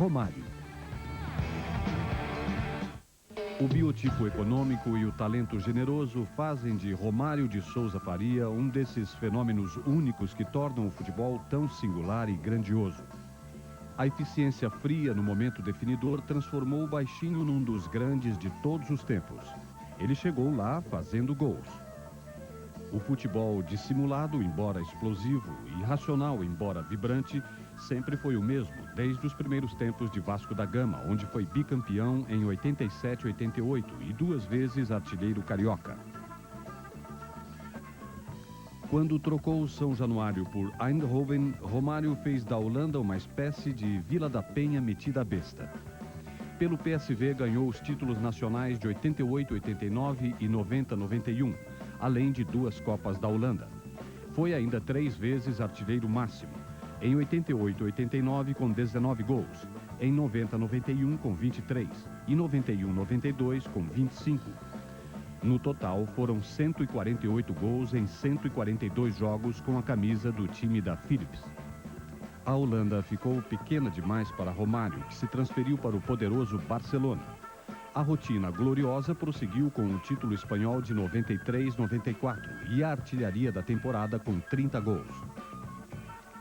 Romário. O biotipo econômico e o talento generoso fazem de Romário de Souza Faria um desses fenômenos únicos que tornam o futebol tão singular e grandioso. A eficiência fria no momento definidor transformou o baixinho num dos grandes de todos os tempos. Ele chegou lá fazendo gols. O futebol dissimulado, embora explosivo, e irracional, embora vibrante, sempre foi o mesmo, desde os primeiros tempos de Vasco da Gama, onde foi bicampeão em 87 e 88 e 2 vezes artilheiro carioca. Quando trocou São Januário por Eindhoven, Romário fez da Holanda uma espécie de Vila da Penha metida à besta. Pelo PSV ganhou os títulos nacionais de 88, 89 e 90, 91, além de 2 Copas da Holanda. Foi ainda 3 vezes artilheiro máximo. Em 88, 89 com 19 gols, em 90, 91 com 23 e 91, 92 com 25. No total, foram 148 gols em 142 jogos com a camisa do time da Philips. A Holanda ficou pequena demais para Romário, que se transferiu para o poderoso Barcelona. A rotina gloriosa prosseguiu com o título espanhol de 93-94 e a artilharia da temporada com 30 gols.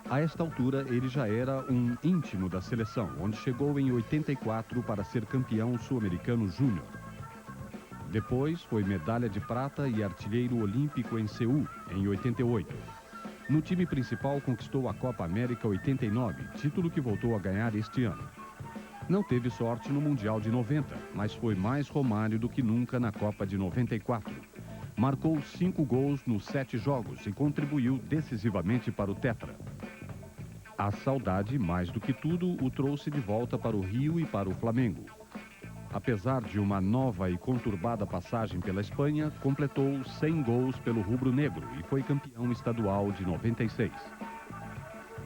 A esta altura, ele já era um íntimo da seleção, onde chegou em 84 para ser campeão sul-americano júnior. Depois, foi medalha de prata e artilheiro olímpico em Seul, em 88. No time principal, conquistou a Copa América 89, título que voltou a ganhar este ano. Não teve sorte no Mundial de 90, mas foi mais Romário do que nunca na Copa de 94. Marcou 5 gols nos 7 jogos e contribuiu decisivamente para o tetra. A saudade, mais do que tudo, o trouxe de volta para o Rio e para o Flamengo. Apesar de uma nova e conturbada passagem pela Espanha, completou 100 gols pelo rubro-negro e foi campeão estadual de 96.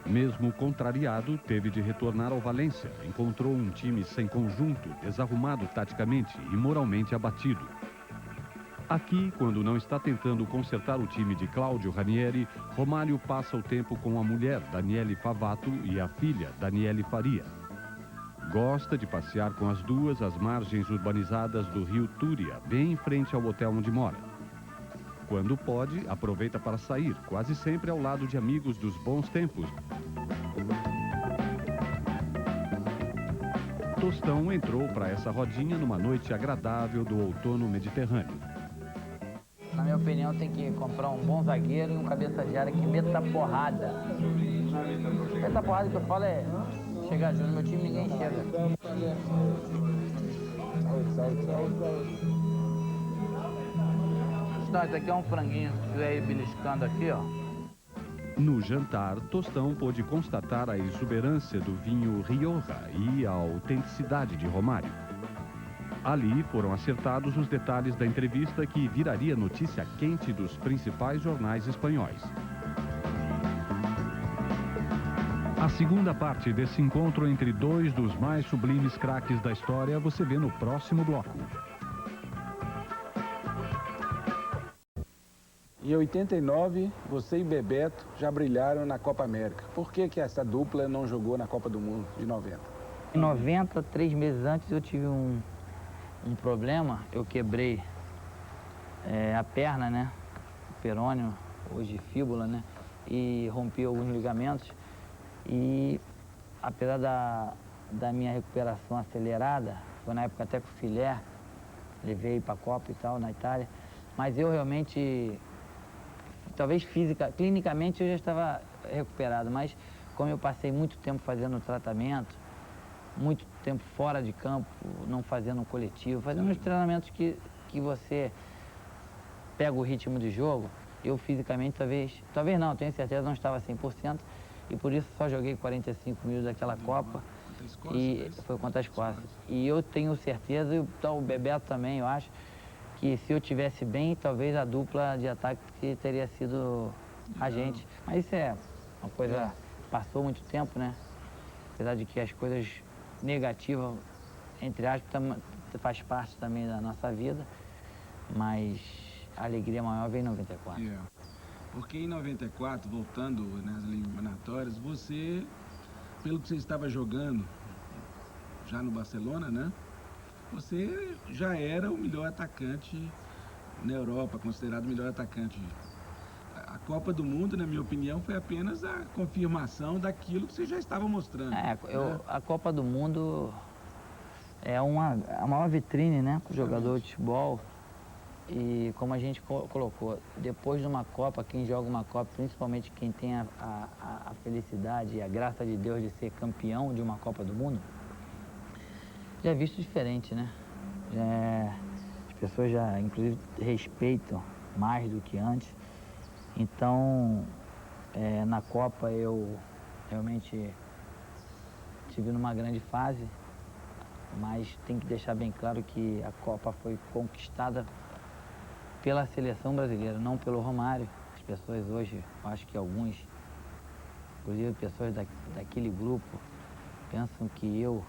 Mesmo contrariado, teve de retornar ao Valência. Encontrou um time sem conjunto, desarrumado taticamente e moralmente abatido. Aqui, quando não está tentando consertar o time de Cláudio Ranieri, Romário passa o tempo com a mulher, Daniele Favato, e a filha, Daniele Faria. Gosta de passear com as duas às margens urbanizadas do rio Túria, bem em frente ao hotel onde mora. Quando pode, aproveita para sair, quase sempre ao lado de amigos dos bons tempos. Tostão entrou para essa rodinha numa noite agradável do outono mediterrâneo. Na minha opinião, tem que comprar um bom zagueiro e um cabeça de área que meta porrada. Meta porrada que eu falo é chegar junto no meu time, ninguém chega. Não, isso aqui é um franguinho, se estiver aí beliscando aqui, ó. No jantar, Tostão pôde constatar a exuberância do vinho Rioja e a autenticidade de Romário. Ali foram acertados os detalhes da entrevista que viraria notícia quente dos principais jornais espanhóis. A segunda parte desse encontro entre 2 dos mais sublimes craques da história você vê no próximo bloco. Em 89, você e Bebeto já brilharam na Copa América. Por que essa dupla não jogou na Copa do Mundo de 90? Em 90, 3 meses antes, eu tive um problema. Eu quebrei a perna, né? O perônio, hoje fíbula, né? E rompi alguns ligamentos. E apesar da minha recuperação acelerada, foi na época até com o filé, levei para a Copa e tal, na Itália, mas eu realmente, talvez clinicamente eu já estava recuperado, mas como eu passei muito tempo fazendo tratamento, muito tempo fora de campo, não fazendo um coletivo, fazendo os treinamentos que você pega o ritmo de jogo, eu fisicamente talvez não, tenho certeza, não estava 100%, e por isso só joguei 45 minutos daquela Copa, e foi contra a Escócia. E eu tenho certeza, e o Bebeto também, eu acho, que se eu tivesse bem, talvez a dupla de ataque teria sido a gente. Mas isso é uma coisa, passou muito tempo, né? Apesar de que as coisas negativas, entre aspas, faz parte também da nossa vida, mas a alegria maior veio em 94. Porque em 94, voltando nas eliminatórias, você, pelo que você estava jogando, já no Barcelona, né? Você já era o melhor atacante na Europa, considerado o melhor atacante. A Copa do Mundo, na minha opinião, foi apenas a confirmação daquilo que você já estava mostrando. É, né? a Copa do Mundo é a maior vitrine, né, para o jogador de futebol. E como a gente colocou, depois de uma Copa, quem joga uma Copa, principalmente quem tem a felicidade e a graça de Deus de ser campeão de uma Copa do Mundo, já é visto diferente, né? As pessoas já, inclusive, respeitam mais do que antes. Então, na Copa eu realmente estive numa grande fase, mas tem que deixar bem claro que a Copa foi conquistada pela seleção brasileira, não pelo Romário. As pessoas hoje, eu acho que alguns, inclusive pessoas daquele grupo, pensam que eu,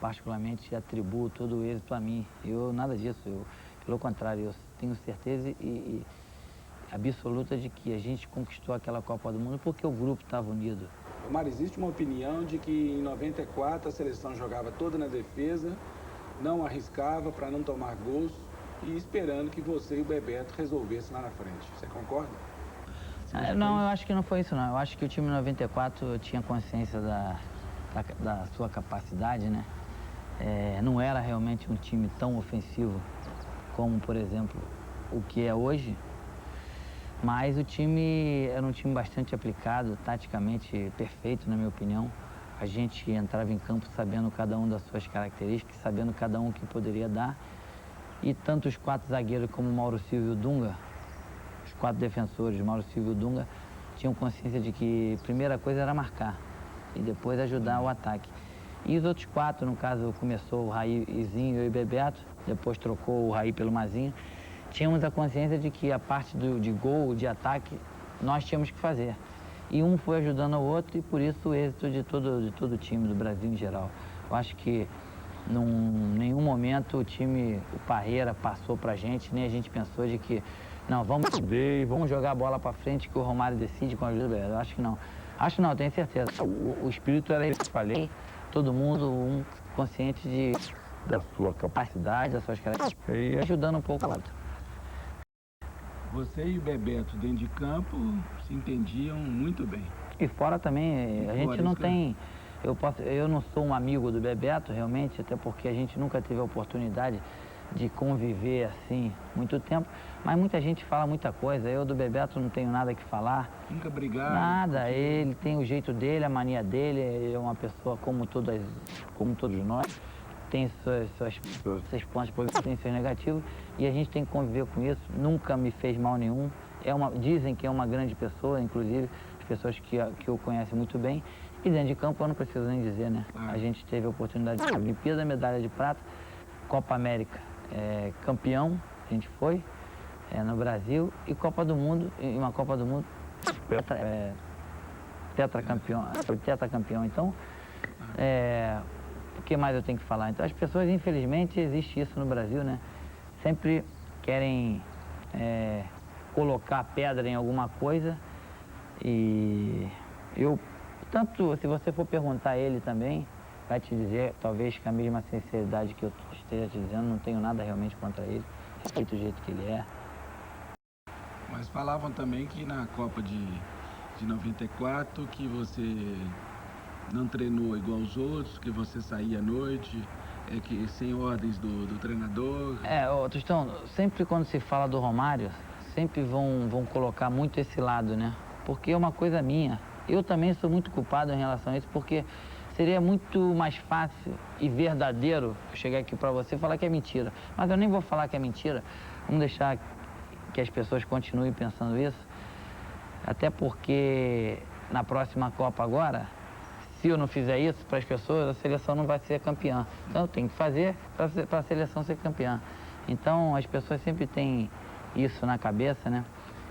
particularmente, atribuo todo o êxito a mim. Nada disso, pelo contrário, eu tenho certeza e absoluta de que a gente conquistou aquela Copa do Mundo porque o grupo estava unido. Romário, existe uma opinião de que em 94 a seleção jogava toda na defesa, não arriscava para não tomar gols e esperando que você e o Bebeto resolvessem lá na frente. Você concorda? Não, eu acho que não foi isso, não. Eu acho que o time 94 tinha consciência da sua capacidade, né? Não era realmente um time tão ofensivo como, por exemplo, o que é hoje, mas o time era um time bastante aplicado, taticamente perfeito, na minha opinião. A gente entrava em campo sabendo cada um das suas características, sabendo cada um o que poderia dar. E tanto os 4 zagueiros como Mauro Silva e o Dunga, os 4 defensores, Mauro Silva e o Dunga, tinham consciência de que a primeira coisa era marcar e depois ajudar o ataque. E os outros 4, no caso, começou o Raizinho e o Bebeto, depois trocou o Raí pelo Mazinho, tínhamos a consciência de que a parte de gol, de ataque, nós tínhamos que fazer. E um foi ajudando o outro e por isso o êxito de todo o time do Brasil em geral. Eu acho que em nenhum momento o Parreira passou pra gente, nem a gente pensou de que não, vamos ver, vamos jogar a bola pra frente que o Romário decide com a ajuda do Bebeto. Eu acho que não. Acho não, tenho certeza. O espírito era esse que eu falei, todo mundo consciente da sua capacidade, das suas características e ajudando um pouco o outro. Você e o Bebeto dentro de campo se entendiam muito bem. E fora também, a gente não tem... Eu não sou um amigo do Bebeto, realmente, até porque a gente nunca teve a oportunidade de conviver assim muito tempo, mas muita gente fala muita coisa. Eu do Bebeto não tenho nada que falar. Nunca brigaram? Nada, ele tem o jeito dele, a mania dele, ele é uma pessoa como todos nós, tem seus pontos positivos, tem seus negativos, e a gente tem que conviver com isso. Nunca me fez mal nenhum. Dizem que é uma grande pessoa, inclusive as pessoas que o conhecem muito bem. E dentro de campo eu não preciso nem dizer, né? A gente teve a oportunidade de Olimpíada, medalha de prata, Copa América, campeão, a gente foi, no Brasil, e Copa do Mundo, uma Copa do Mundo, tetracampeão. Então, o que mais eu tenho que falar? Então, as pessoas, infelizmente, existe isso no Brasil, né? Sempre querem colocar pedra em alguma coisa e tanto, se você for perguntar a ele também, vai te dizer, talvez com a mesma sinceridade que eu esteja te dizendo, não tenho nada realmente contra ele, respeito o jeito que ele é. Mas falavam também que na Copa de 94, que você não treinou igual os outros, que você saía à noite, que sem ordens do treinador. Tostão, sempre quando se fala do Romário, sempre vão colocar muito esse lado, né? Porque é uma coisa minha. Eu também sou muito culpado em relação a isso, porque seria muito mais fácil e verdadeiro chegar aqui para você e falar que é mentira. Mas eu nem vou falar que é mentira. Vamos deixar que as pessoas continuem pensando isso. Até porque na próxima Copa agora, se eu não fizer isso para as pessoas, a seleção não vai ser campeã. Então eu tenho que fazer para a seleção ser campeã. Então as pessoas sempre têm isso na cabeça, né?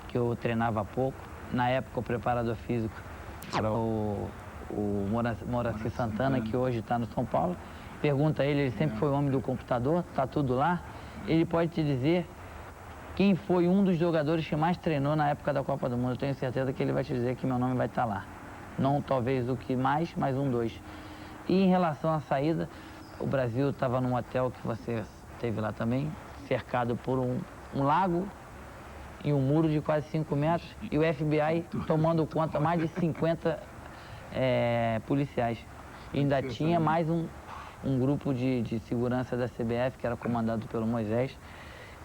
Que eu treinava pouco. Na época o preparador físico era o Moraci Santana, que hoje está no São Paulo. Pergunta a ele sempre foi o homem do computador, está tudo lá. Ele pode te dizer quem foi um dos jogadores que mais treinou na época da Copa do Mundo. Eu tenho certeza que ele vai te dizer que meu nome vai estar lá. Não talvez o que mais, mas 2. E em relação à saída, o Brasil estava num hotel que você teve lá também, cercado por um lago e um muro de quase 5 metros, e o FBI tomando conta, mais de 50 policiais. E ainda tinha mais um grupo de segurança da CBF, que era comandado pelo Moisés.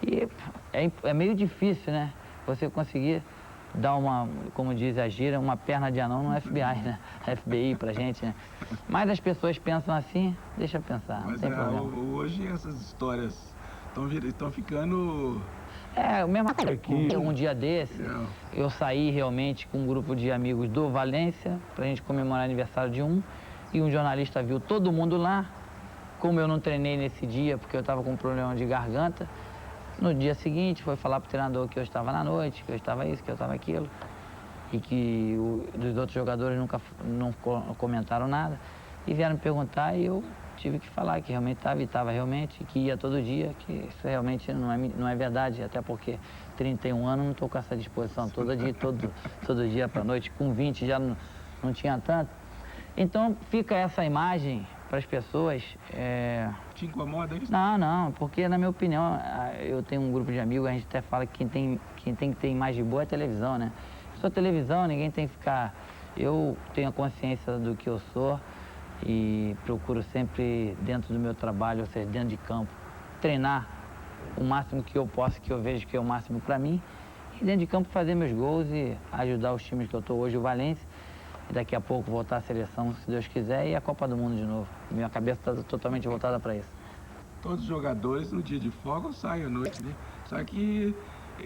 E é meio difícil, né? Você conseguir dar uma, como diz a gíria, uma perna de anão no FBI, né? FBI pra gente, né? Mas as pessoas pensam assim, deixa eu pensar, não tem problema. Hoje essas histórias estão ficando... Um dia desse, eu saí realmente com um grupo de amigos do Valência, pra gente comemorar o aniversário de e um jornalista viu todo mundo lá. Como eu não treinei nesse dia, porque eu estava com um problema de garganta, no dia seguinte foi falar pro treinador que eu estava na noite, que eu estava isso, que eu estava aquilo, e que os outros jogadores não comentaram nada, e vieram me perguntar, e eu tive que falar que realmente estava realmente, que ia todo dia, que isso realmente não é verdade, até porque 31 anos não estou com essa disposição todo dia para noite, com 20 já não tinha tanto. Então fica essa imagem para as pessoas. Te incomoda isso? Não, porque na minha opinião, eu tenho um grupo de amigos, a gente até fala que quem tem que ter imagem boa é a televisão, né? Só televisão, ninguém tem que ficar... Eu tenho a consciência do que eu sou e procuro sempre, dentro do meu trabalho, ou seja, dentro de campo, treinar o máximo que eu posso, que eu vejo que é o máximo para mim, e dentro de campo fazer meus gols e ajudar os times que eu estou hoje, o Valência, e daqui a pouco voltar à seleção, se Deus quiser, e a Copa do Mundo de novo. Minha cabeça está totalmente voltada para isso. Todos os jogadores, no dia de folga, saem à noite, né? Só que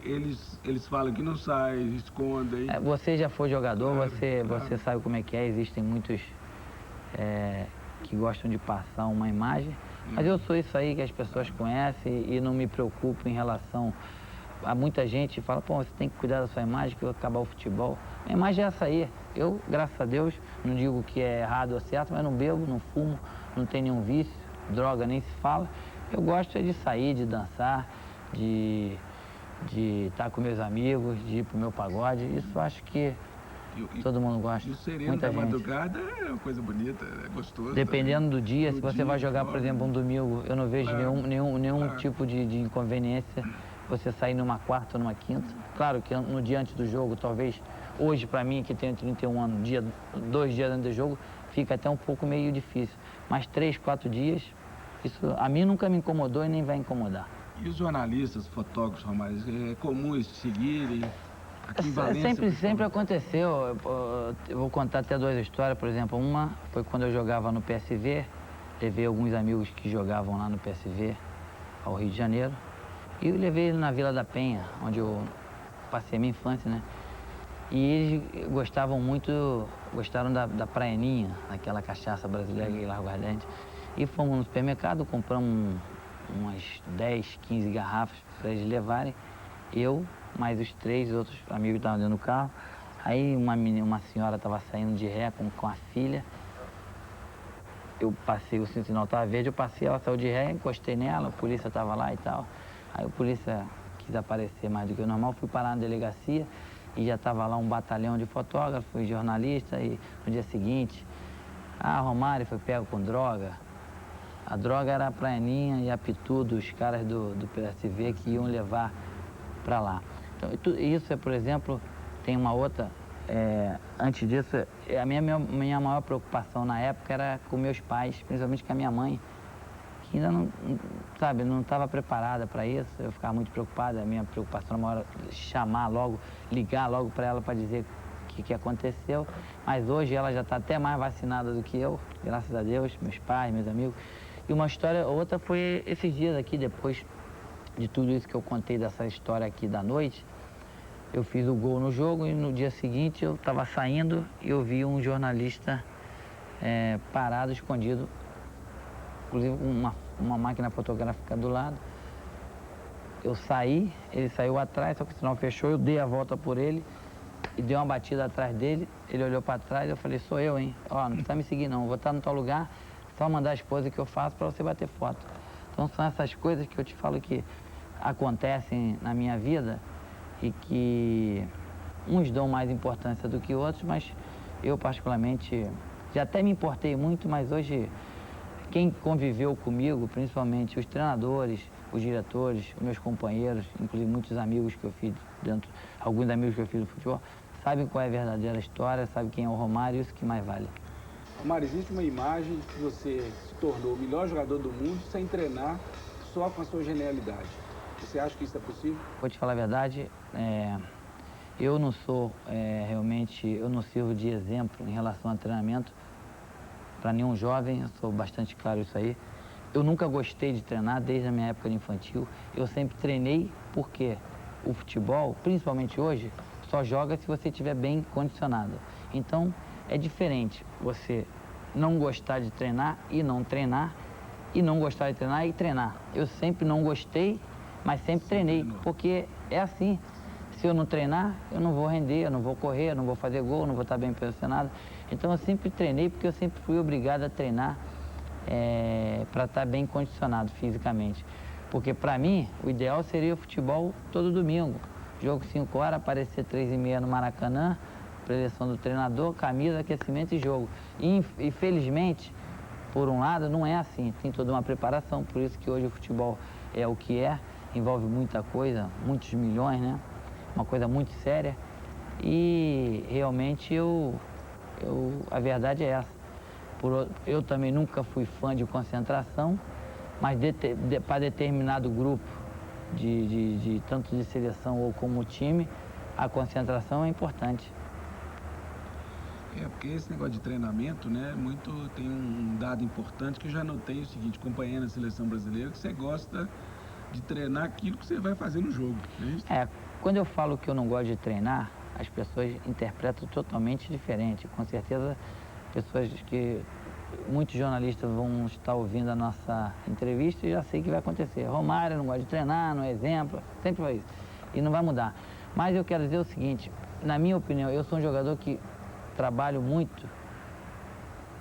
eles falam que não saem, escondem. Você já foi jogador, você sabe como é que é. Existem muitos que gostam de passar uma imagem. Mas eu sou isso aí que as pessoas conhecem e não me preocupo em relação a muita gente. Fala, pô, você tem que cuidar da sua imagem, que vai acabar o futebol. Minha imagem é essa aí. Eu, graças a Deus, não digo que é errado ou certo, mas não bebo, não fumo, não tenho nenhum vício, droga nem se fala. Eu gosto de sair, de dançar, de estar com meus amigos, de ir pro meu pagode. Isso eu acho que todo mundo gosta. E o sereno muita da gente. Madrugada é uma coisa bonita, é gostoso. Dependendo do dia, se você vai jogar, claro, por exemplo, um domingo, eu não vejo nenhum claro. tipo de inconveniência você sair numa quarta ou numa quinta. Claro que no dia antes do jogo, talvez hoje para mim, que tenho 31 anos, 2 dias antes do jogo, fica até um pouco meio difícil. Mas 3, 4 dias, isso a mim nunca me incomodou e nem vai incomodar. E os jornalistas, fotógrafos, Romário, é comum eles seguirem? Aqui em Valência, sempre aconteceu. Eu vou contar até 2 histórias, por exemplo. Uma foi quando eu jogava no PSV, levei alguns amigos que jogavam lá no PSV, ao Rio de Janeiro, e eu levei ele na Vila da Penha, onde eu passei a minha infância, né? E eles gostaram da Praianinha, aquela cachaça brasileira em Largo Ardente. E fomos no supermercado, compramos umas 10, 15 garrafas para eles levarem. Eu, mais os 3 outros amigos estavam dentro do carro. Aí uma senhora estava saindo de ré com a filha. Eu passei, o sinal estava verde, eu passei, ela saiu de ré, encostei nela, a polícia estava lá e tal. Aí a polícia quis aparecer mais do que o normal, fui parar na delegacia e já estava lá um batalhão de fotógrafos e jornalistas. E no dia seguinte, Romário foi pego com droga. A droga era a Praianinha e a Pitu, dos caras do PSV que iam levar para lá. Então, isso por exemplo, tem uma outra. Antes disso, a minha maior preocupação na época era com meus pais, principalmente com a minha mãe, que ainda não estava preparada para isso. Eu ficava muito preocupada. A minha preocupação maior era ligar logo para ela para dizer o que aconteceu. Mas hoje ela já está até mais vacinada do que eu, graças a Deus, meus pais, meus amigos. E uma outra foi esses dias aqui, depois de tudo isso que eu contei dessa história aqui da noite, eu fiz o gol no jogo e no dia seguinte eu estava saindo e eu vi um jornalista parado, escondido, inclusive uma máquina fotográfica do lado. Eu saí, ele saiu atrás, só que o sinal fechou, eu dei a volta por ele e dei uma batida atrás dele. Ele olhou para trás, eu falei, sou eu, hein? Ó, não precisa me seguir não, vou estar no tal lugar, só mandar as poses que eu faço para você bater foto. Então são essas coisas que eu te falo que acontecem na minha vida e que uns dão mais importância do que outros, mas eu particularmente já até me importei muito, mas hoje quem conviveu comigo, principalmente os treinadores, os diretores, os meus companheiros, inclusive muitos amigos que eu fiz alguns amigos que eu fiz no futebol, sabem qual é a verdadeira história, sabem quem é o Romário, isso que mais vale. Romário, existe uma imagem que você se tornou o melhor jogador do mundo sem treinar, só com a sua genialidade. Você acha que isso é possível? Vou te falar a verdade, eu não sou realmente, eu não sirvo de exemplo em relação a treinamento para nenhum jovem, eu sou bastante claro isso aí. Eu nunca gostei de treinar desde a minha época de infantil, eu sempre treinei porque o futebol, principalmente hoje, só joga se você estiver bem condicionado. Então, é diferente você não gostar de treinar e não treinar, e não gostar de treinar e treinar. Eu sempre não gostei, mas sempre treinei, porque é assim. Se eu não treinar, eu não vou render, eu não vou correr, eu não vou fazer gol, eu não vou estar bem posicionado. Então, eu sempre treinei porque eu sempre fui obrigado a treinar para estar bem condicionado fisicamente. Porque, para mim, o ideal seria o futebol todo domingo. Jogo 5 horas, aparecer 3h30 no Maracanã, preleção do treinador, camisa, aquecimento e jogo. E felizmente, por um lado, não é assim. Tem toda uma preparação, por isso que hoje o futebol é o que é. Envolve muita coisa, muitos milhões, né? Uma coisa muito séria. E realmente a verdade é essa. Eu também nunca fui fã de concentração, mas para determinado grupo, tanto de seleção ou como time, a concentração é importante. Porque esse negócio de treinamento, né, tem um dado importante que eu já notei o seguinte, acompanhando a seleção brasileira, que você gosta de treinar aquilo que você vai fazer no jogo. Quando eu falo que eu não gosto de treinar, as pessoas interpretam totalmente diferente. Com certeza, muitos jornalistas vão estar ouvindo a nossa entrevista e já sei o que vai acontecer. Romário não gosta de treinar, não é exemplo, sempre foi isso. E não vai mudar. Mas eu quero dizer o seguinte, na minha opinião, eu sou um jogador que trabalho muito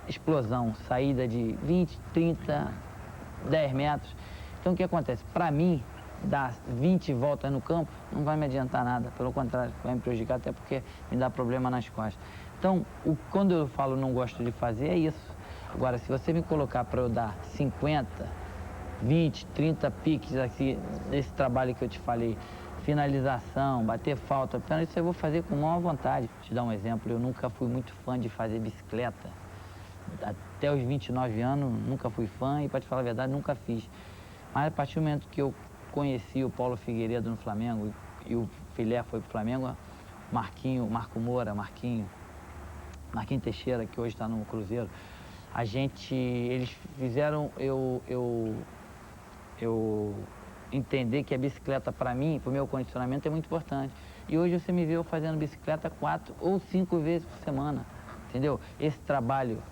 explosão, saída de 20, 30, 10 metros. Então o que acontece? Para mim, dar 20 voltas no campo não vai me adiantar nada, pelo contrário, vai me prejudicar até porque me dá problema nas costas. Então, quando eu falo não gosto de fazer, é isso. Agora, se você me colocar para eu dar 50, 20, 30 piques aqui, desse trabalho que eu te falei, finalização, bater falta, isso eu vou fazer com maior vontade. Vou te dar um exemplo, eu nunca fui muito fã de fazer bicicleta. Até os 29 anos, nunca fui fã e, para te falar a verdade, nunca fiz. Mas a partir do momento que eu conheci o Paulo Figueiredo no Flamengo e o Filé foi pro Flamengo, Marco Moura, Marquinho Teixeira, que hoje está no Cruzeiro, eles fizeram eu entender que a bicicleta para mim, para o meu condicionamento, é muito importante. E hoje você me vê eu fazendo bicicleta 4 ou 5 vezes por semana, entendeu? Esse trabalho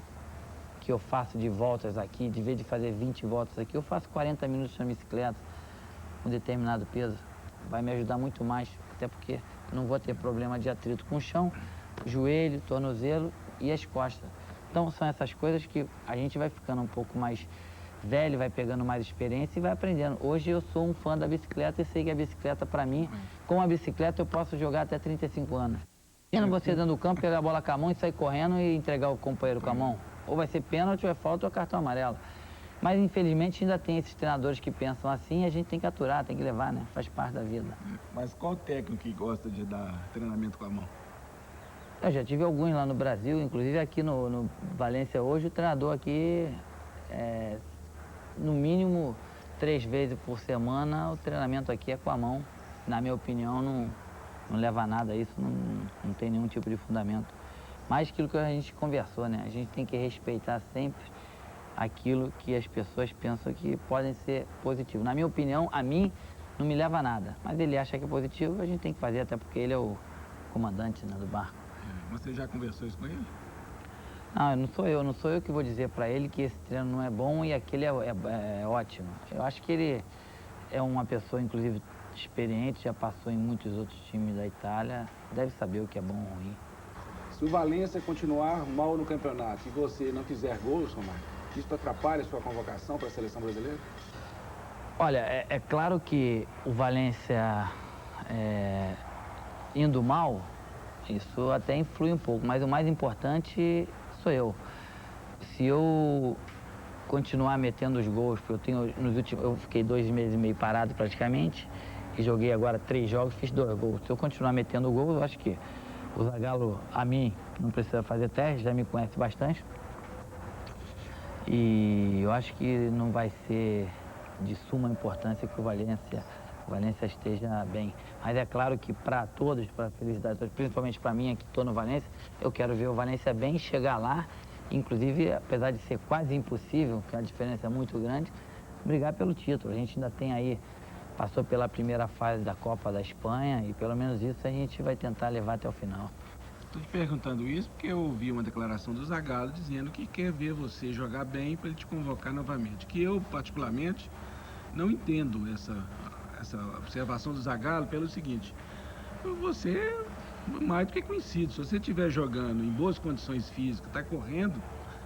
que eu faço de voltas aqui, de vez de fazer 20 voltas aqui, eu faço 40 minutos na bicicleta, com determinado peso. Vai me ajudar muito mais, até porque não vou ter problema de atrito com o chão, joelho, tornozelo e as costas. Então são essas coisas que a gente vai ficando um pouco mais velho, vai pegando mais experiência e vai aprendendo. Hoje eu sou um fã da bicicleta e sei que a bicicleta, para mim, com a bicicleta eu posso jogar até 35 anos. Imagina você dentro do campo, pegar a bola com a mão e sair correndo e entregar o companheiro com a mão. Ou vai ser pênalti, ou é falta, ou é cartão amarelo. Mas, infelizmente, ainda tem esses treinadores que pensam assim e a gente tem que aturar, tem que levar, né? Faz parte da vida. Mas qual técnico que gosta de dar treinamento com a mão? Eu já tive alguns lá no Brasil, inclusive aqui no Valência hoje, o treinador aqui, no mínimo 3 vezes por semana, o treinamento aqui é com a mão. Na minha opinião, não leva a nada isso, não tem nenhum tipo de fundamento. Mas aquilo que a gente conversou, né? A gente tem que respeitar sempre aquilo que as pessoas pensam que podem ser positivo. Na minha opinião, a mim, não me leva a nada. Mas ele acha que é positivo, a gente tem que fazer, até porque ele é o comandante, né, do barco. Você já conversou isso com ele? Não, não sou eu que vou dizer para ele que esse treino não é bom e aquele é ótimo. Eu acho que ele é uma pessoa, inclusive, experiente, já passou em muitos outros times da Itália, deve saber o que é bom ou ruim. Se o Valência continuar mal no campeonato e você não fizer gols, Romário, isso atrapalha a sua convocação para a seleção brasileira? Olha, é claro que o Valência indo mal, isso até influi um pouco, mas o mais importante sou eu. Se eu continuar metendo os gols, porque eu fiquei 2 meses e meio parado praticamente, e joguei agora 3 jogos, fiz 2 gols. Se eu continuar metendo gol, eu acho que o Zagallo, a mim, não precisa fazer teste, já me conhece bastante. E eu acho que não vai ser de suma importância que o Valência esteja bem. Mas é claro que para todos, para a felicidade de todos, principalmente para mim, que estou no Valência, eu quero ver o Valência bem, chegar lá, inclusive, apesar de ser quase impossível, que a diferença é muito grande, brigar pelo título. A gente ainda tem aí, passou pela primeira fase da Copa da Espanha e pelo menos isso a gente vai tentar levar até o final. Estou te perguntando isso porque eu ouvi uma declaração do Zagallo dizendo que quer ver você jogar bem para ele te convocar novamente. Que eu, particularmente, não entendo essa observação do Zagallo pelo seguinte: você é mais do que conhecido. Se você estiver jogando em boas condições físicas, está correndo,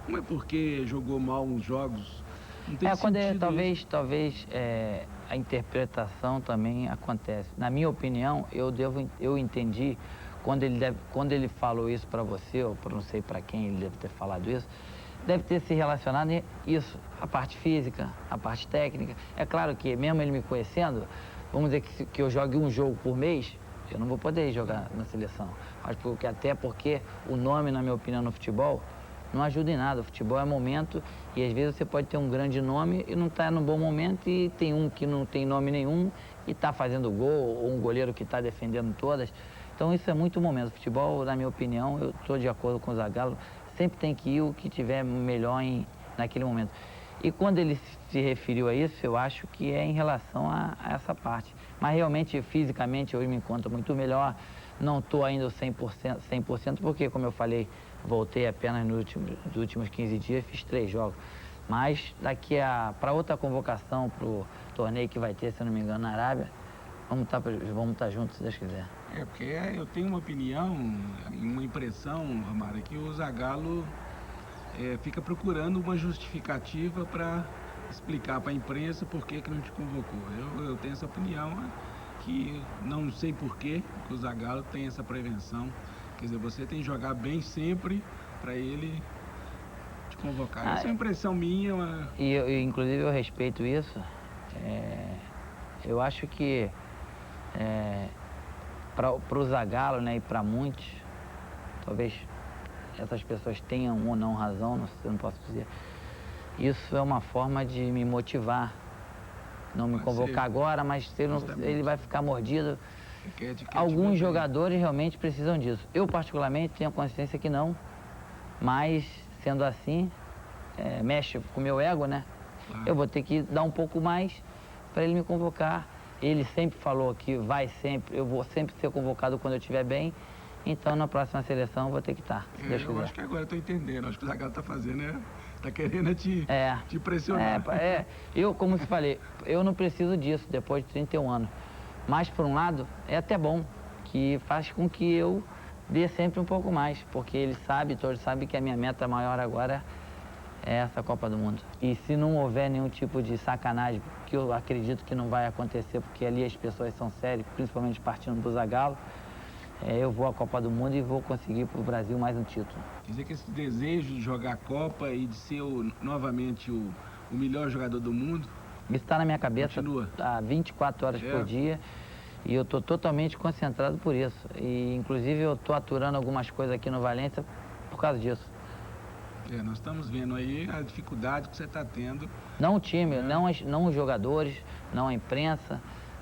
não é porque jogou mal uns jogos. Não tem sentido. Talvez a interpretação também acontece. Na minha opinião, eu entendi quando ele falou isso para você, ou não sei para quem ele deve ter falado isso, deve ter se relacionado isso, a parte física, a parte técnica. É claro que mesmo ele me conhecendo, vamos dizer que eu jogue um jogo por mês, eu não vou poder jogar na seleção. Até porque o nome, na minha opinião, no futebol, não ajuda em nada. O futebol é momento e às vezes você pode ter um grande nome e não está no bom momento, e tem um que não tem nome nenhum e está fazendo gol, ou um goleiro que está defendendo todas. Então isso é muito momento. O futebol, na minha opinião, eu estou de acordo com o Zagallo, sempre tem que ir o que tiver melhor naquele momento. E quando ele se referiu a isso, eu acho que é em relação a essa parte. Mas realmente, fisicamente, eu me encontro muito melhor. Não estou ainda 100%, porque, como eu falei, voltei apenas nos últimos 15 dias, fiz 3 jogos. Mas daqui para outra convocação, para o torneio que vai ter, se eu não me engano, na Arábia, vamos estar juntos, se Deus quiser. Porque eu tenho uma opinião, uma impressão, Romário, que o Zagallo fica procurando uma justificativa para explicar para a imprensa por que não te convocou. Eu tenho essa opinião, que não sei por que o Zagallo tem essa prevenção. Quer dizer, você tem que jogar bem sempre para ele te convocar. Essa é uma impressão minha. Inclusive, eu respeito isso. Eu acho que para o Zagallo, né, e para muitos, talvez essas pessoas tenham ou não razão, eu não posso dizer. Isso é uma forma de me motivar. Não me convocar agora, mas ele vai ficar mordido. Alguns jogadores realmente precisam disso. Eu, particularmente, tenho consciência que não, mas, sendo assim, mexe com o meu ego, né? Claro. Eu vou ter que dar um pouco mais para ele me convocar. Ele sempre falou que eu vou sempre ser convocado quando eu estiver bem, então na próxima seleção eu vou ter que estar, se Deus quiser. Eu acho que agora eu estou entendendo, acho que o Zagallo está fazendo, está querendo te pressionar. Eu, como te falei, eu não preciso disso depois de 31 anos. Mas, por um lado, é até bom, que faz com que eu dê sempre um pouco mais, porque todos sabem que a minha meta maior agora é essa Copa do Mundo. E se não houver nenhum tipo de sacanagem, que eu acredito que não vai acontecer, porque ali as pessoas são sérias, principalmente partindo do Zagallo, eu vou à Copa do Mundo e vou conseguir para o Brasil mais um título. Quer dizer que esse desejo de jogar a Copa e de ser novamente o melhor jogador do mundo... Isso está na minha cabeça há 24 horas por dia, e eu estou totalmente concentrado por isso. E, inclusive, eu estou aturando algumas coisas aqui no Valência por causa disso. Nós estamos vendo aí a dificuldade que você está tendo. Não o time, não os jogadores, não a imprensa.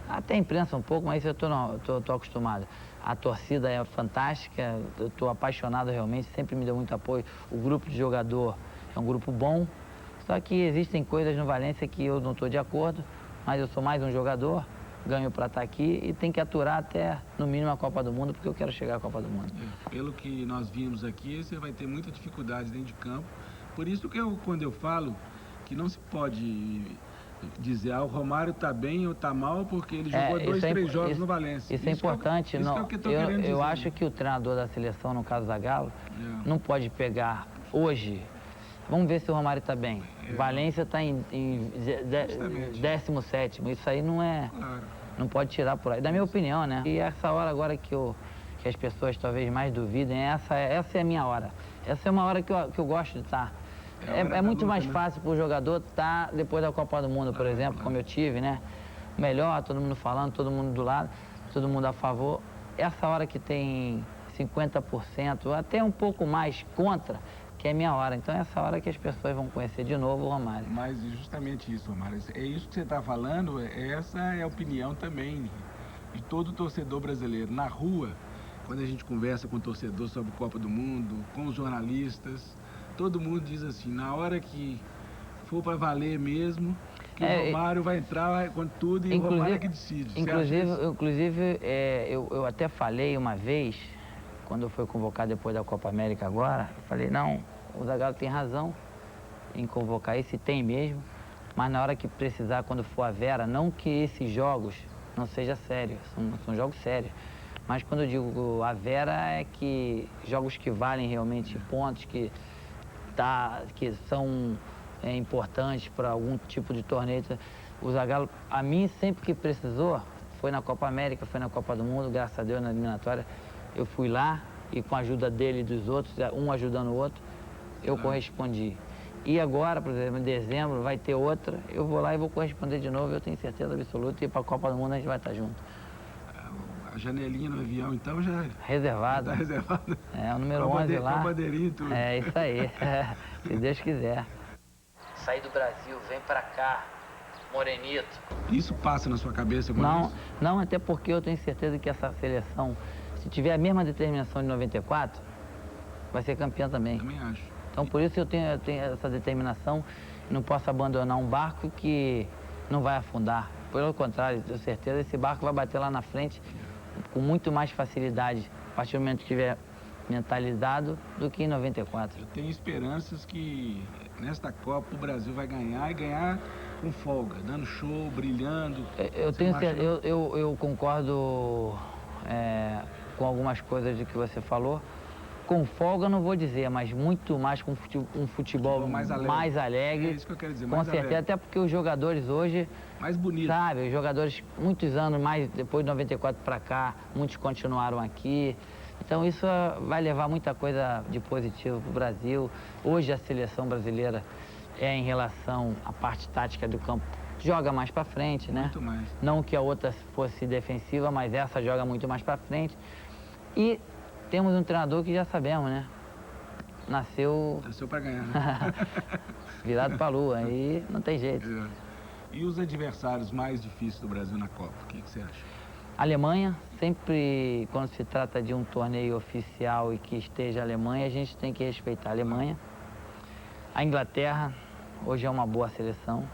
Até a imprensa um pouco, mas eu estou acostumado. A torcida é fantástica, eu estou apaixonado realmente, sempre me deu muito apoio. O grupo de jogador é um grupo bom. Só que existem coisas no Valência que eu não estou de acordo, mas eu sou mais um jogador, ganho para estar aqui e tem que aturar até, no mínimo, a Copa do Mundo, porque eu quero chegar à Copa do Mundo. Pelo que nós vimos aqui, você vai ter muita dificuldade dentro de campo. Por isso que quando eu falo que não se pode dizer, o Romário está bem ou está mal, porque ele jogou 2, 3 jogos no Valência. Isso é importante. Eu acho que o treinador da seleção, no caso Zagallo, não pode pegar hoje... Vamos ver se o Romário está bem. Valência está em 17º. Isso aí não é... Claro. Não pode tirar por aí. Da minha opinião, né? E essa hora agora que as pessoas talvez mais duvidem, essa é a minha hora. Essa é uma hora que eu gosto de estar. É muito mais fácil para o jogador estar depois da Copa do Mundo, por exemplo, como eu tive, né? Melhor, todo mundo falando, todo mundo do lado, todo mundo a favor. Essa hora que tem 50%, até um pouco mais contra, que é minha hora. Então é essa hora que as pessoas vão conhecer de novo o Romário. Mas justamente isso, Romário. É isso que você está falando, essa é a opinião também de todo torcedor brasileiro. Na rua, quando a gente conversa com o torcedor sobre a Copa do Mundo, com os jornalistas, todo mundo diz assim, na hora que for para valer mesmo, que o Romário vai entrar com tudo e o Romário é que decide. Inclusive eu até falei uma vez, quando foi convocado depois da Copa América agora, eu falei, não, o Zagallo tem razão em convocar isso, e tem mesmo, mas na hora que precisar, quando for a Vera, não que esses jogos não sejam sérios, são jogos sérios, mas quando eu digo a Vera é que jogos que valem realmente pontos, que são importantes para algum tipo de torneio. O Zagallo, a mim, sempre que precisou, foi na Copa América, foi na Copa do Mundo, graças a Deus, na eliminatória, eu fui lá e com a ajuda dele e dos outros, um ajudando o outro, eu correspondi. E agora, por exemplo, em dezembro, vai ter outra, eu vou lá e vou corresponder de novo, eu tenho certeza absoluta, e para a Copa do Mundo a gente vai estar junto. A janelinha no avião, então, já reservado. Está reservado. É, o número 11 lá. Com a bandeirinha e tudo. É, isso aí. Se Deus quiser. Sair do Brasil, vem pra cá, morenito. Isso passa na sua cabeça? Não, até porque eu tenho certeza que essa seleção, se tiver a mesma determinação de 94, vai ser campeã também. Também acho. Então, por isso eu tenho essa determinação, não posso abandonar um barco que não vai afundar. Pelo contrário, tenho certeza que esse barco vai bater lá na frente com muito mais facilidade, a partir do momento que estiver mentalizado, do que em 94. Eu tenho esperanças que nesta Copa o Brasil vai ganhar, e ganhar com folga, dando show, brilhando. Eu concordo com algumas coisas de que você falou. Com folga não vou dizer, mas muito mais com um futebol mais alegre. É isso que eu quero dizer, com certeza, alegre. até porque os jogadores hoje... Mais bonito. Sabe, os jogadores, muitos anos mais, depois de 94 para cá, muitos continuaram aqui. Então isso vai levar muita coisa de positivo para o Brasil. Hoje a seleção brasileira em relação à parte tática do campo, joga mais para frente, né? Muito mais. Não que a outra fosse defensiva, mas essa joga muito mais para frente. E temos um treinador que já sabemos, né? Nasceu para ganhar, né? Virado para a lua, aí não tem jeito. E os adversários mais difíceis do Brasil na Copa, o que você acha? A Alemanha, sempre quando se trata de um torneio oficial e que esteja a Alemanha, a gente tem que respeitar a Alemanha. A Inglaterra, hoje é uma boa seleção.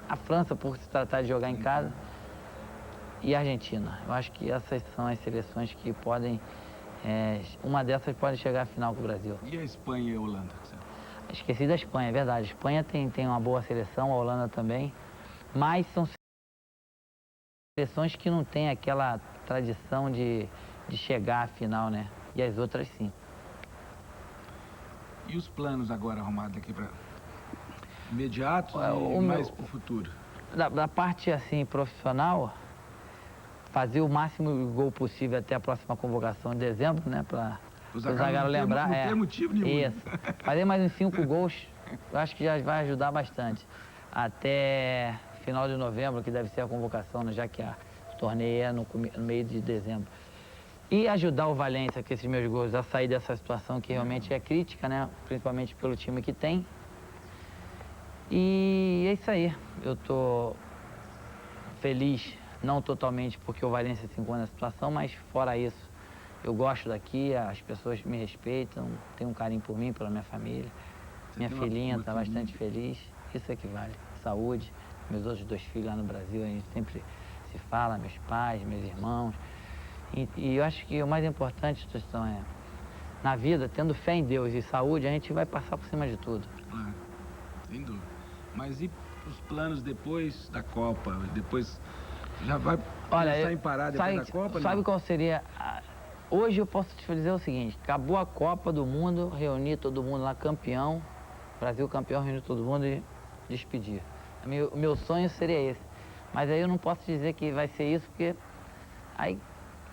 A França, por se tratar de jogar em casa. E a Argentina. Eu acho que essas são as seleções que podem... uma dessas pode chegar à final com o Brasil. E a Espanha e a Holanda? Esqueci da Espanha, é verdade. A Espanha tem uma boa seleção, a Holanda também. Mas são seleções que não têm aquela tradição de chegar à final, né? E as outras sim. E os planos agora arrumados aqui para imediatos e mais para o futuro? Da parte assim profissional, fazer o máximo de gol possível até a próxima convocação de dezembro, né? Para o Zagallo lembrar. Não tem motivo nenhum. Isso. Fazer mais uns 5 gols, eu acho que já vai ajudar bastante. Até final de novembro, que deve ser a convocação, já que o torneio é no meio de dezembro. E ajudar o Valência, com esses meus gols, a sair dessa situação que realmente é crítica, né? Principalmente pelo time que tem. E é isso aí. Eu tô feliz, não totalmente porque o Valência se encontra nessa situação, mas fora isso, eu gosto daqui, as pessoas me respeitam, têm um carinho por mim, pela minha família. Minha filhinha está bastante feliz, isso é que vale. Saúde, meus outros 2 filhos lá no Brasil, a gente sempre se fala, meus pais, meus irmãos. E eu acho que o mais importante, Tostão, na vida, tendo fé em Deus e saúde, a gente vai passar por cima de tudo. Claro, sem dúvida. Mas e os planos depois da Copa? Depois já vai pensar em parar depois da Copa? Sabe qual seria... Hoje eu posso te dizer o seguinte, acabou a Copa do Mundo, reunir todo mundo lá campeão, Brasil campeão, reunir todo mundo e despedir. O meu sonho seria esse. Mas aí eu não posso dizer que vai ser isso, porque aí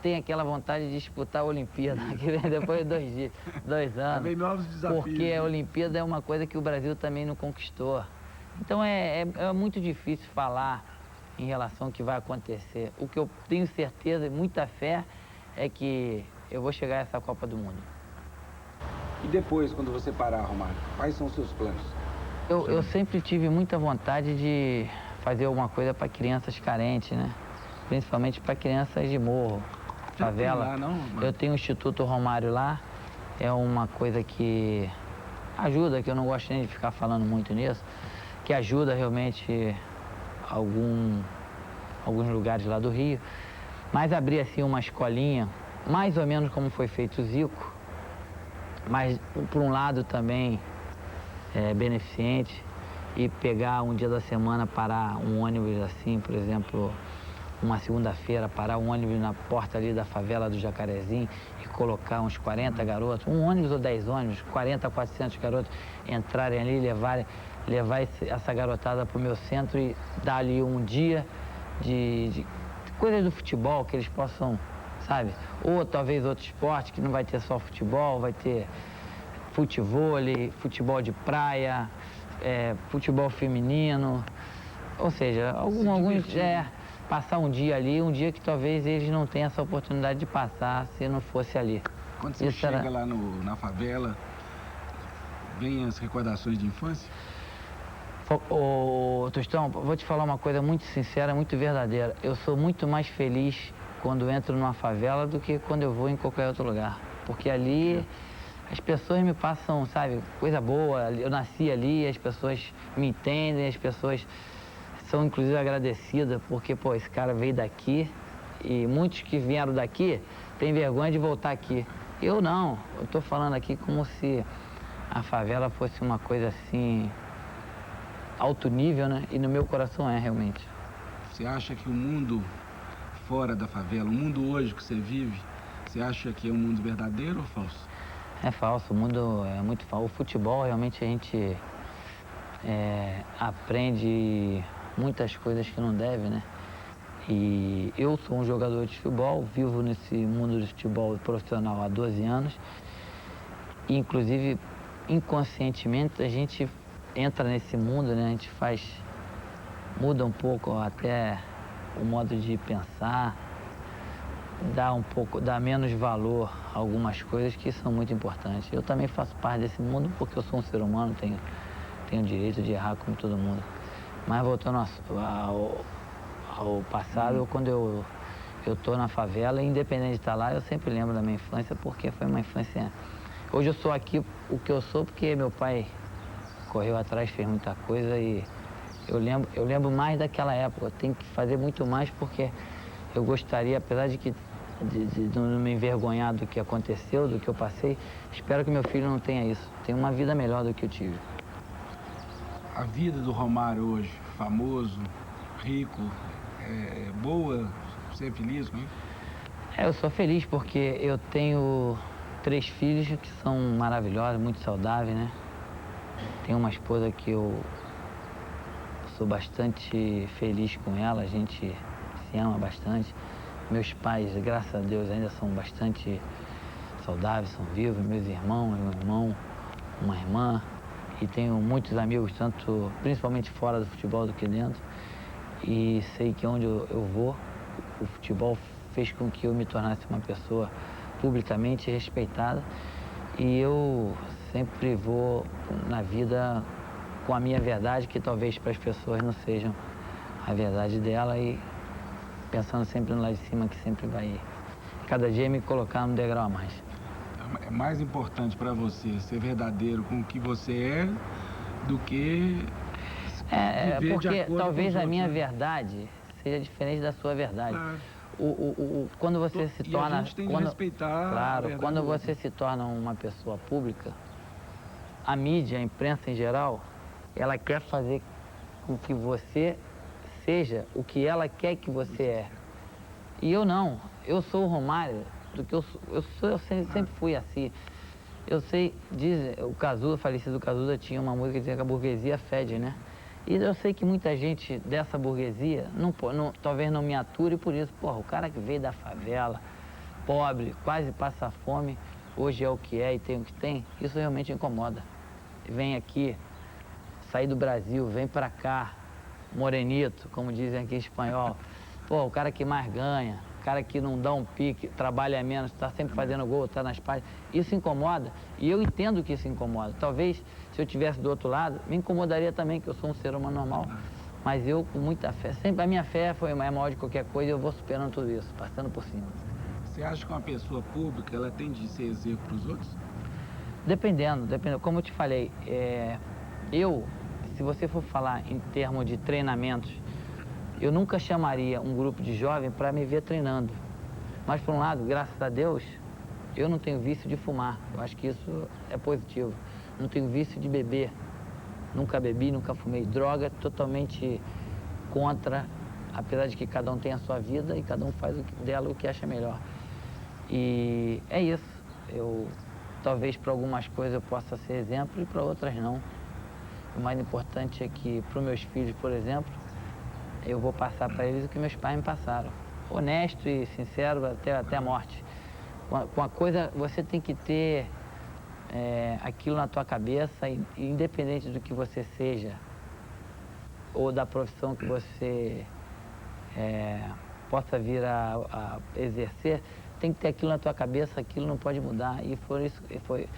tem aquela vontade de disputar a Olimpíada, que vem depois de 2 anos. Vem novos desafios. Porque a Olimpíada é uma coisa que o Brasil também não conquistou. Então é muito difícil falar em relação ao que vai acontecer. O que eu tenho certeza e muita fé é que eu vou chegar a essa Copa do Mundo. E depois, quando você parar, Romário, quais são os seus planos? Eu sempre tive muita vontade de fazer alguma coisa para crianças carentes, né? Principalmente para crianças de morro, favela. Lá, não, eu tenho o Instituto Romário lá, é uma coisa que ajuda, que eu não gosto nem de ficar falando muito nisso, que ajuda realmente alguns lugares lá do Rio. Mas abrir assim uma escolinha, mais ou menos como foi feito o Zico, mas por um lado também beneficente, e pegar um dia da semana, parar um ônibus assim, por exemplo, uma segunda-feira, parar um ônibus na porta ali da favela do Jacarezinho e colocar uns 40 garotos, um ônibus ou 10 ônibus, 40, 400 garotos entrarem ali, levar essa garotada para o meu centro e dar ali um dia de coisas do futebol, que eles possam, sabe? Ou talvez outro esporte, que não vai ter só futebol, vai ter futevôlei, futebol de praia, futebol feminino, ou seja, passar um dia ali, um dia que talvez eles não tenham essa oportunidade de passar se não fosse ali. Quando você chega lá na favela, vem as recordações de infância? Ô, Tostão, vou te falar uma coisa muito sincera, muito verdadeira. Eu sou muito mais feliz quando entro numa favela do que quando eu vou em qualquer outro lugar. Porque ali as pessoas me passam, sabe, coisa boa. Eu nasci ali, as pessoas me entendem, as pessoas são inclusive agradecidas porque, pô, esse cara veio daqui e muitos que vieram daqui têm vergonha de voltar aqui. Eu não, eu tô falando aqui como se a favela fosse uma coisa assim, alto nível, né? E no meu coração realmente. Você acha que o mundo fora da favela, o mundo hoje que você vive, você acha que é um mundo verdadeiro ou falso? É falso, o mundo é muito falso. O futebol, realmente, a gente aprende muitas coisas que não deve, né? E eu sou um jogador de futebol, vivo nesse mundo de futebol profissional há 12 anos. E, inclusive, inconscientemente, a gente entra nesse mundo, né? A gente muda um pouco até o modo de pensar, dá menos valor a algumas coisas que são muito importantes. Eu também faço parte desse mundo porque eu sou um ser humano, tenho o direito de errar como todo mundo. Mas voltando ao passado, quando eu tô na favela, independente de estar lá, eu sempre lembro da minha infância, porque foi uma infância... Hoje eu sou aqui o que eu sou porque meu pai correu atrás, fez muita coisa e eu lembro mais daquela época. Eu tenho que fazer muito mais porque eu gostaria, apesar de não me envergonhar do que aconteceu, do que eu passei, espero que meu filho não tenha isso. Tenha uma vida melhor do que eu tive. A vida do Romário hoje, famoso, rico, boa, você é feliz com isso? Eu sou feliz porque eu tenho 3 filhos que são maravilhosos, muito saudáveis, né? Tenho uma esposa que eu sou bastante feliz com ela, a gente se ama bastante. Meus pais, graças a Deus, ainda são bastante saudáveis, são vivos. Meus irmãos, meu irmão, uma irmã. E tenho muitos amigos, principalmente fora do futebol do que dentro. E sei que onde eu vou, o futebol fez com que eu me tornasse uma pessoa publicamente respeitada. E eu sempre vou na vida com a minha verdade, que talvez para as pessoas não sejam a verdade dela, e pensando sempre no lado de cima, que sempre vai cada dia me colocar no degrau a mais. É mais importante para você ser verdadeiro com o que você é do que viver de porque acordo talvez com os a minha outros, né? verdade seja diferente da sua verdade. Claro. Quando você se torna... a gente tem que respeitar a Claro, verdade quando do você outro. se torna uma pessoa pública, a mídia, a imprensa em geral, ela quer fazer com que você seja o que ela quer que você é. E eu não. Eu sou o Romário do que eu sou. Eu sempre fui assim. Eu sei, diz o Cazuza, falecido Cazuza, tinha uma música que dizia que a burguesia fede, né? E eu sei que muita gente dessa burguesia talvez não me ature por isso. Porra, o cara que veio da favela, pobre, quase passa fome, hoje é o que é e tem o que tem, isso realmente incomoda. Vem aqui, sair do Brasil, vem pra cá, morenito, como dizem aqui em espanhol. Pô, o cara que mais ganha, o cara que não dá um pique, trabalha menos, tá sempre fazendo gol, tá nas páginas. Isso incomoda e eu entendo que isso incomoda. Talvez, se eu estivesse do outro lado, me incomodaria também, que eu sou um ser humano normal. Mas eu, com muita fé, sempre a minha fé é maior de qualquer coisa e eu vou superando tudo isso, passando por cima. Você acha que uma pessoa pública, ela tem de ser exemplo para os outros? Dependendo. Como eu te falei, se você for falar em termos de treinamentos, eu nunca chamaria um grupo de jovens para me ver treinando. Mas, por um lado, graças a Deus, eu não tenho vício de fumar. Eu acho que isso é positivo. Não tenho vício de beber. Nunca bebi, nunca fumei. Droga, totalmente contra, apesar de que cada um tem a sua vida e cada um faz dela o que acha melhor. E é isso. Talvez para algumas coisas eu possa ser exemplo e para outras não. O mais importante é que, para os meus filhos, por exemplo, eu vou passar para eles o que meus pais me passaram. Honesto e sincero até a morte. Com a coisa, você tem que ter aquilo na tua cabeça, independente do que você seja, ou da profissão que você possa vir a exercer, tem que ter aquilo na tua cabeça, aquilo não pode mudar. E foi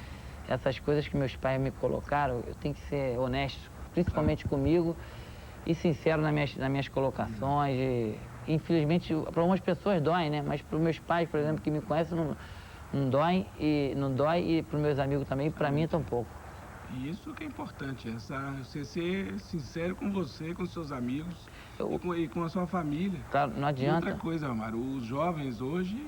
essas coisas que meus pais me colocaram, eu tenho que ser honesto, principalmente comigo, e sincero nas minhas colocações. Infelizmente, para algumas pessoas dói, né? Mas para os meus pais, por exemplo, que me conhecem, não dói, e para os meus amigos também, e para mim tampouco. E isso que é importante, você ser sincero com você, com seus amigos e com a sua família. Claro, não adianta. E outra coisa, Romário, os jovens hoje,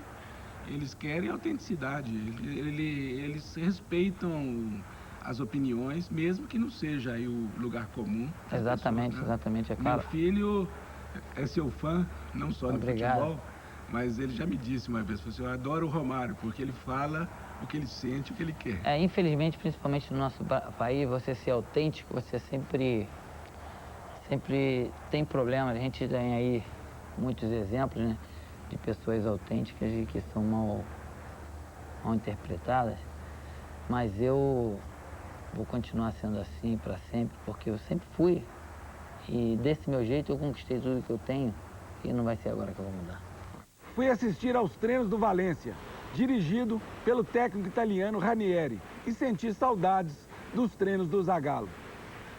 eles querem autenticidade, eles respeitam as opiniões, mesmo que não seja aí o lugar comum. Exatamente, pessoas, né? Exatamente, é claro. Meu filho é seu fã, não só no Obrigado. futebol, mas ele já me disse uma vez, falou assim, eu adoro o Romário, porque ele fala o que ele sente, o que ele quer. Infelizmente, principalmente no nosso país, você ser autêntico, você sempre tem problemas. A gente tem aí muitos exemplos, né, de pessoas autênticas e que são mal interpretadas, mas eu vou continuar sendo assim para sempre, porque eu sempre fui. E desse meu jeito eu conquistei tudo que eu tenho e não vai ser agora que eu vou mudar. Fui assistir aos treinos do Valência, dirigido pelo técnico italiano Ranieri, e senti saudades dos treinos do Zagallo.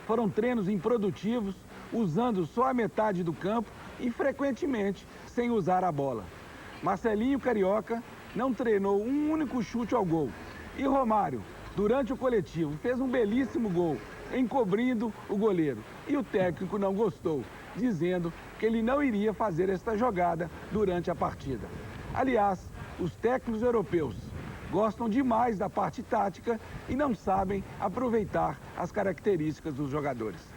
Foram treinos improdutivos, usando só a metade do campo e frequentemente sem usar a bola. Marcelinho Carioca não treinou um único chute ao gol. E Romário, durante o coletivo, fez um belíssimo gol, encobrindo o goleiro. E o técnico não gostou, dizendo que ele não iria fazer esta jogada durante a partida. Aliás, os técnicos europeus gostam demais da parte tática e não sabem aproveitar as características dos jogadores.